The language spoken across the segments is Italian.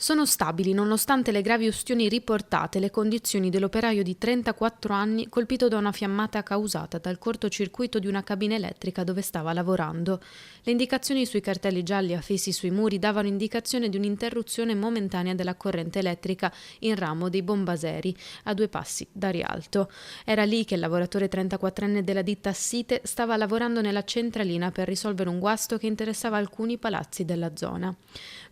Sono stabili nonostante le gravi ustioni riportate le condizioni dell'operaio di 34 anni colpito da una fiammata causata dal cortocircuito di una cabina elettrica dove stava lavorando. Le indicazioni sui cartelli gialli affissi sui muri davano indicazione di un'interruzione momentanea della corrente elettrica in ramo dei Bombaseri, a 2 passi da Rialto. Era lì che il lavoratore 34enne della ditta Site stava lavorando nella centralina per risolvere un guasto che interessava alcuni palazzi della zona.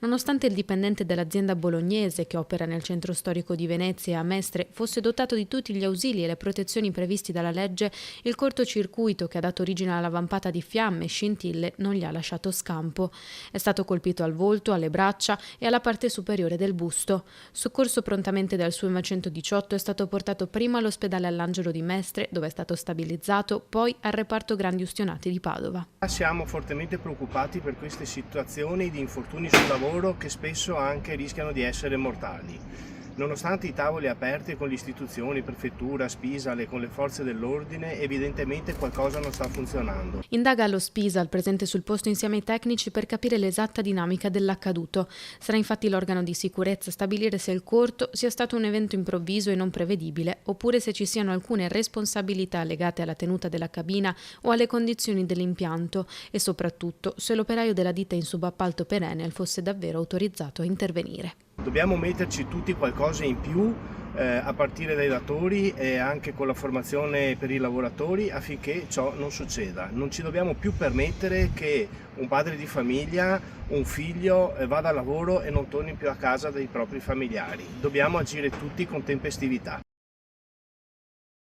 Nonostante il dipendente dell'azienda bolognese che opera nel centro storico di Venezia e a Mestre fosse dotato di tutti gli ausili e le protezioni previsti dalla legge, il cortocircuito che ha dato origine alla vampata di fiamme e scintille non gli ha lasciato scampo. È stato colpito al volto, alle braccia e alla parte superiore del busto. Soccorso prontamente dal SUEMA 118, è stato portato prima all'ospedale All'Angelo di Mestre, dove è stato stabilizzato, poi al reparto Grandi Ustionati di Padova. Siamo fortemente preoccupati per queste situazioni di infortuni sul lavoro che spesso anche rischiano di essere mortali. Nonostante i tavoli aperti con le istituzioni, prefettura, Spisal con le forze dell'ordine, evidentemente qualcosa non sta funzionando. Indaga lo Spisal, presente sul posto insieme ai tecnici, per capire l'esatta dinamica dell'accaduto. Sarà infatti l'organo di sicurezza a stabilire se il corto sia stato un evento improvviso e non prevedibile, oppure se ci siano alcune responsabilità legate alla tenuta della cabina o alle condizioni dell'impianto, e soprattutto se l'operaio della ditta in subappalto Perennial fosse davvero autorizzato a intervenire. Dobbiamo metterci tutti qualcosa in più a partire dai datori e anche con la formazione per i lavoratori affinché ciò non succeda. Non ci dobbiamo più permettere che un padre di famiglia, un figlio vada a lavoro e non torni più a casa dai propri familiari. Dobbiamo agire tutti con tempestività.